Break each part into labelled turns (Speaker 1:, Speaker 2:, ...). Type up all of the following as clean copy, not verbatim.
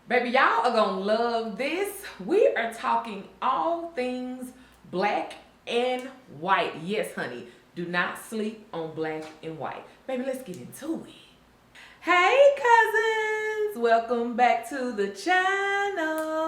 Speaker 1: Baby, y'all are gonna love this. We are talking all things black and white. Yes, honey. Do not sleep on black and white. Baby, let's get into it. Hey, cousins. Welcome back to the channel.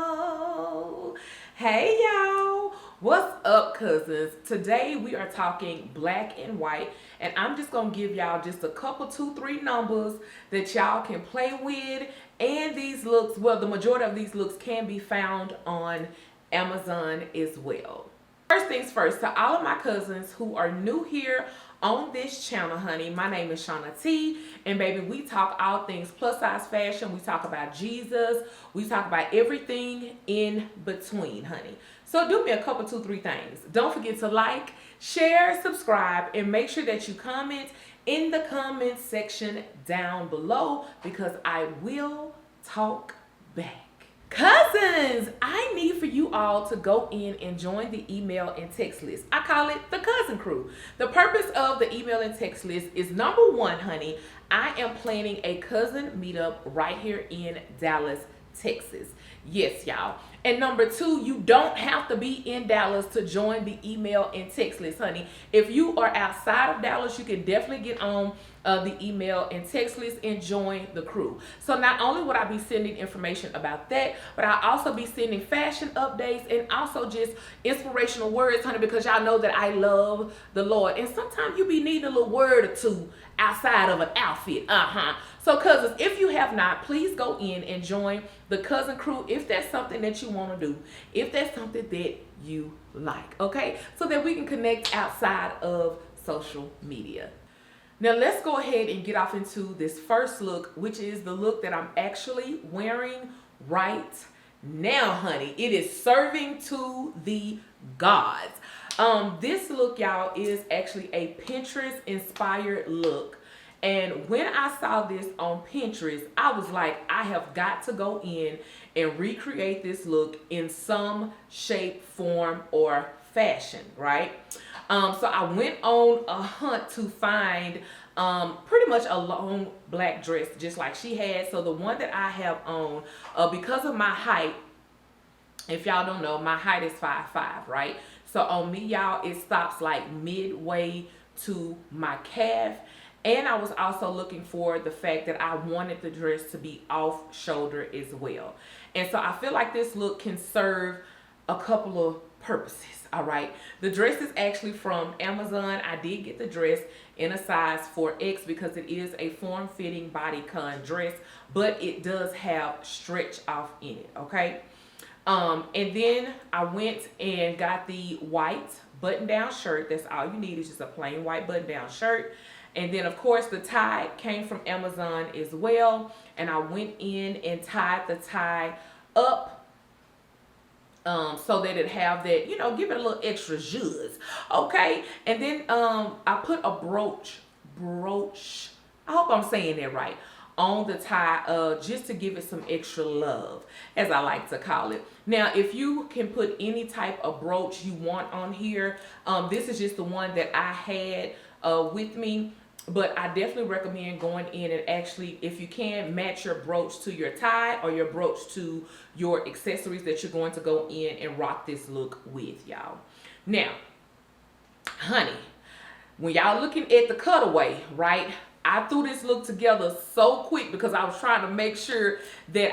Speaker 1: Hey, y'all. What's up, cousins? Today we are talking black and white, and I'm just gonna give y'all just a couple, 2, 3 numbers that y'all can play with. And these looks, well, the majority of these looks can be found on Amazon as well. First things first, to all of my cousins who are new here on this channel, honey, my name is Shauna T, and baby, we talk all things plus size fashion. We talk about Jesus. We talk about everything in between, honey. So do me a couple, 2, 3 things. Don't forget to like, share, subscribe, and make sure that you comment in the comment section down below because I will talk back. Cousins, I need for you all to go in and join the email and text list. I call it the Cousin Crew. The purpose of the email and text list is number one, honey, I am planning a cousin meetup right here in Dallas, Texas. Yes, y'all. And number two, you don't have to be in Dallas to join the email and text list, honey. If you are outside of Dallas, you can definitely get on the email and text list and join the crew. So not only would I be sending information about that, but I'll also be sending fashion updates and also just inspirational words, honey, because y'all know that I love the Lord. And sometimes you be needing a little word or two outside of an outfit. So cousins, if you have not, please go in and join the Cousin Crew if that's something that you want to do, if that's something that you like, okay? So that we can connect outside of social media. Now let's go ahead and get off into this first look, which is the look that I'm actually wearing right now, honey. It is serving to the gods. This look, y'all, is actually a Pinterest inspired look. And when I saw this on Pinterest, I was like, I have got to go in and recreate this look in some shape, form, or fashion, right? So I went on a hunt to find pretty much a long black dress, just like she had. So the one that I have on, because of my height, if y'all don't know, my height is 5'5", right? So on me, y'all, it stops like midway to my calf. And I was also looking for the fact that I wanted the dress to be off shoulder as well. And so I feel like this look can serve a couple of purposes, all right? The dress is actually from Amazon. I did get the dress in a size 4X because it is a form-fitting bodycon dress, but it does have stretch off in it, okay? And then I went and got the white button-down shirt. That's all you need is just a plain white button-down shirt. And then, of course, the tie came from Amazon as well. And I went in and tied the tie up so that it have that, you know, give it a little extra zhuzh. Okay. And then I put a brooch, I hope I'm saying that right, on the tie just to give it some extra love, as I like to call it. Now, if you can put any type of brooch you want on here, this is just the one that I had with me. But I definitely recommend going in and actually, if you can, match your brooch to your tie or your brooch to your accessories that you're going to go in and rock this look with, y'all. Now, honey, when y'all looking at the cutaway, right, I threw this look together so quick because I was trying to make sure that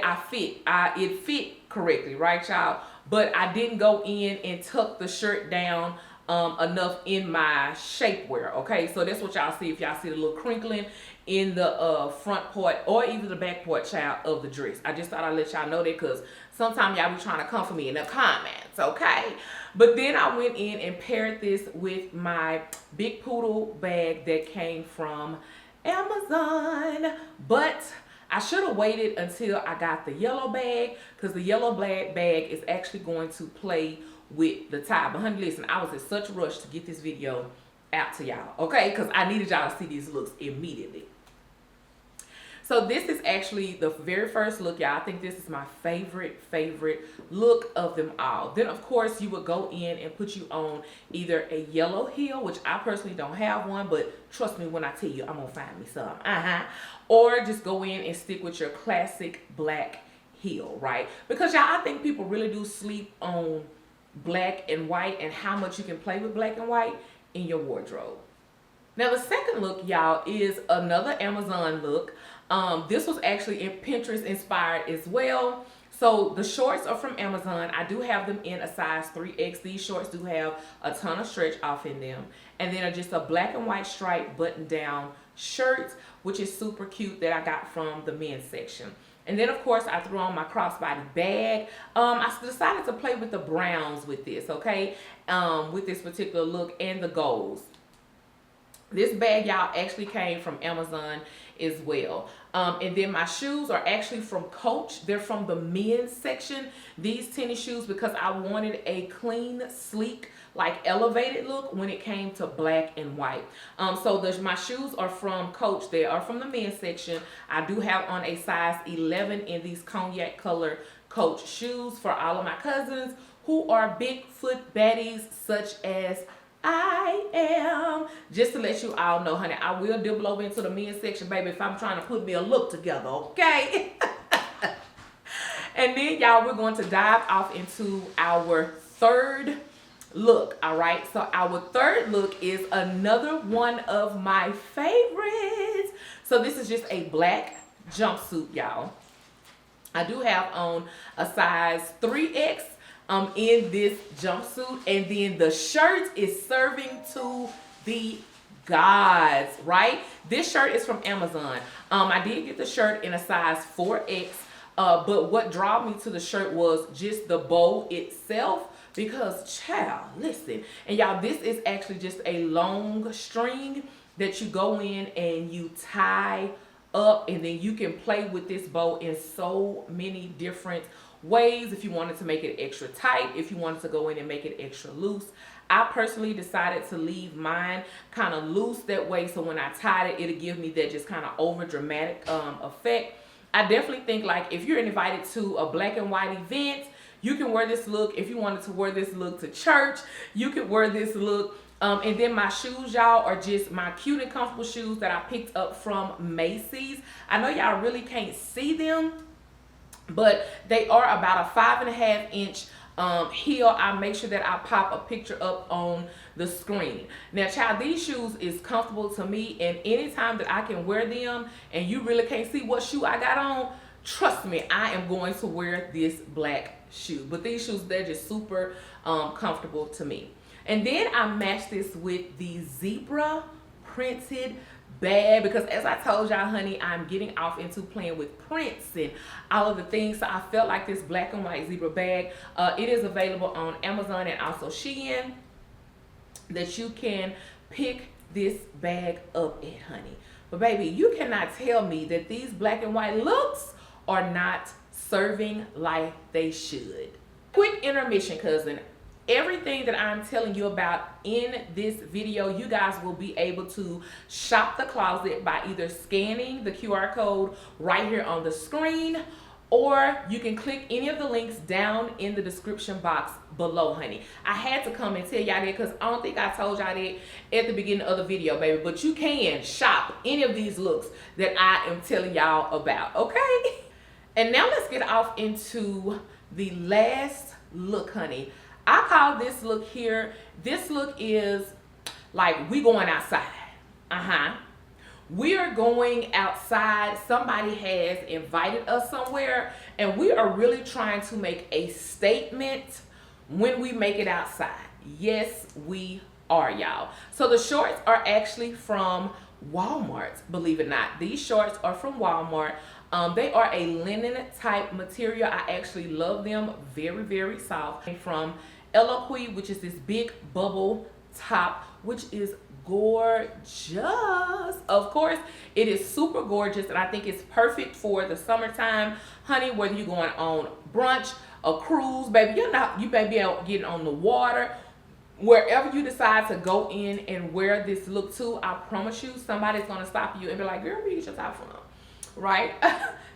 Speaker 1: it fit correctly, right, y'all? But I didn't go in and tuck the shirt down enough in my shapewear, okay? So that's what y'all see if y'all see the little crinkling in the front part or even the back part, child, of the dress. I just thought I'd let y'all know that because sometimes y'all be trying to come for me in the comments, okay? But then I went in and paired this with my big poodle bag that came from Amazon. But I should have waited until I got the yellow bag because the yellow bag is actually going to play with the tie. But honey, listen, I was in such a rush to get this video out to y'all, okay? Because I needed y'all to see these looks immediately. So this is actually the very first look, y'all. I think this is my favorite look of them all. Then, of course, you would go in and put you on either a yellow heel, which I personally don't have one, but trust me when I tell you, I'm going to find me some. Or just go in and stick with your classic black heel, right? Because y'all, I think people really do sleep on black and white and how much you can play with black and white in your wardrobe. Now the second look, y'all, is another Amazon look. This was actually in Pinterest inspired as well. So the shorts are from Amazon. I do have them in a size 3X. These shorts do have a ton of stretch off in them. And then are just a black and white striped button down shirt, which is super cute, that I got from the men's section. And then of course I threw on my crossbody bag. I decided to play with the browns with this, okay? With this particular look and the golds. This bag, y'all, actually came from Amazon as well. And then my shoes are actually from Coach. They're from the men's section. These tennis shoes, because I wanted a clean, sleek, like elevated look when it came to black and white. So my shoes are from Coach. They are from the men's section. I do have on a size 11 in these cognac color Coach shoes for all of my cousins who are Bigfoot baddies such as I am. Just to let you all know, honey, I will dibble over into the men's section, baby, if I'm trying to put me a look together, okay? And then, y'all, we're going to dive off into our third look, all right? So our third look is another one of my favorites. So this is just a black jumpsuit, y'all. I do have on a size 3X in this jumpsuit, and then the shirt is serving to the gods, right? This shirt is from Amazon. I did get the shirt in a size 4X, but what drew me to the shirt was just the bow itself, because child, listen, and y'all, this is actually just a long string that you go in and you tie up, and then you can play with this bow in so many different ways. If you wanted to make it extra tight, if you wanted to go in and make it extra loose. I personally decided to leave mine kind of loose that way, so when I tied it, it'll give me that just kind of over dramatic effect. I definitely think, like, if you're invited to a black and white event, you can wear this look. If you wanted to wear this look to church, you could wear this look. And then my shoes, y'all, are just my cute and comfortable shoes that I picked up from Macy's. I know y'all really can't see them, but they are about a 5.5-inch heel. I make sure that I pop a picture up on the screen. Now, child, these shoes is comfortable to me, and anytime that I can wear them and you really can't see what shoe I got on, trust me, I am going to wear this black shoe. But these shoes, they're just super comfortable to me. And then I matched this with the zebra printed bag, because as I told y'all, honey, I'm getting off into playing with prints and all of the things. So I felt like this black and white zebra bag, it is available on Amazon and also Shein, that you can pick this bag up at, honey. But baby, you cannot tell me that these black and white looks are not serving like they should. Quick intermission, cousin. Everything that I'm telling you about in this video, you guys will be able to shop the closet by either scanning the QR code right here on the screen, or you can click any of the links down in the description box below, honey. I had to come and tell y'all that because I don't think I told y'all that at the beginning of the video, baby. But you can shop any of these looks that I am telling y'all about, okay? And now let's get off into the last look, honey. I call this look here, this look is like we going outside. We are going outside. Somebody has invited us somewhere, and we are really trying to make a statement when we make it outside. Yes, we are, y'all. So the shorts are actually from Walmart, believe it or not. These shorts are from Walmart. They are a linen type material. I actually love them. Very, very soft. From Eloquii, which is this big bubble top, which is gorgeous. Of course, it is super gorgeous, and I think it's perfect for the summertime, honey. Whether you're going on brunch, a cruise, baby, you may be out getting on the water. Wherever you decide to go in and wear this look to, I promise you, somebody's gonna stop you and be like, "Girl, where you get your top from?" Right?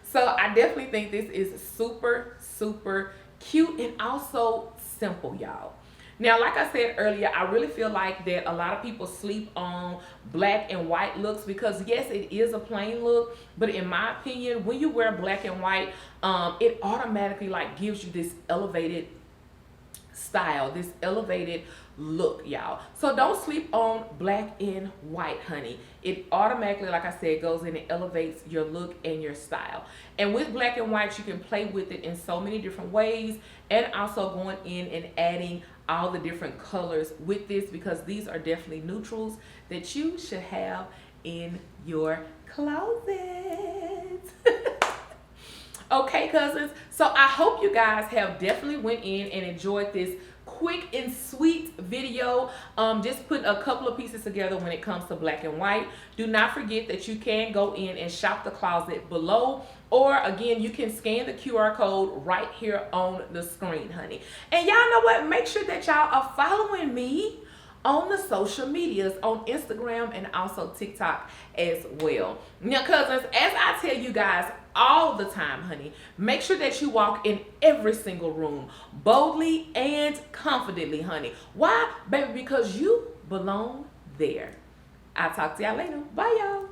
Speaker 1: So I definitely think this is super, super cute and also simple, y'all. Now, like I said earlier, I really feel like that a lot of people sleep on black and white looks because yes, it is a plain look, but in my opinion, when you wear black and white, it automatically like gives you this elevated style, this elevated look, y'all. So don't sleep on black and white, honey. It automatically, like I said, goes in and elevates your look and your style. And with black and white, you can play with it in so many different ways, and also going in and adding all the different colors with this, because these are definitely neutrals that you should have in your closet. Okay, cousins, so I hope you guys have definitely went in and enjoyed this quick and sweet video. Just put a couple of pieces together when it comes to black and white. Do not forget that you can go in and shop the closet below, or again, you can scan the QR code right here on the screen, honey. And y'all know what? Make sure that y'all are following me on the social medias, on Instagram and also TikTok as well. Now, cousins, as I tell you guys all the time, honey, make sure that you walk in every single room boldly and confidently, honey. Why? Baby, because you belong there. I'll talk to y'all later. Bye, y'all.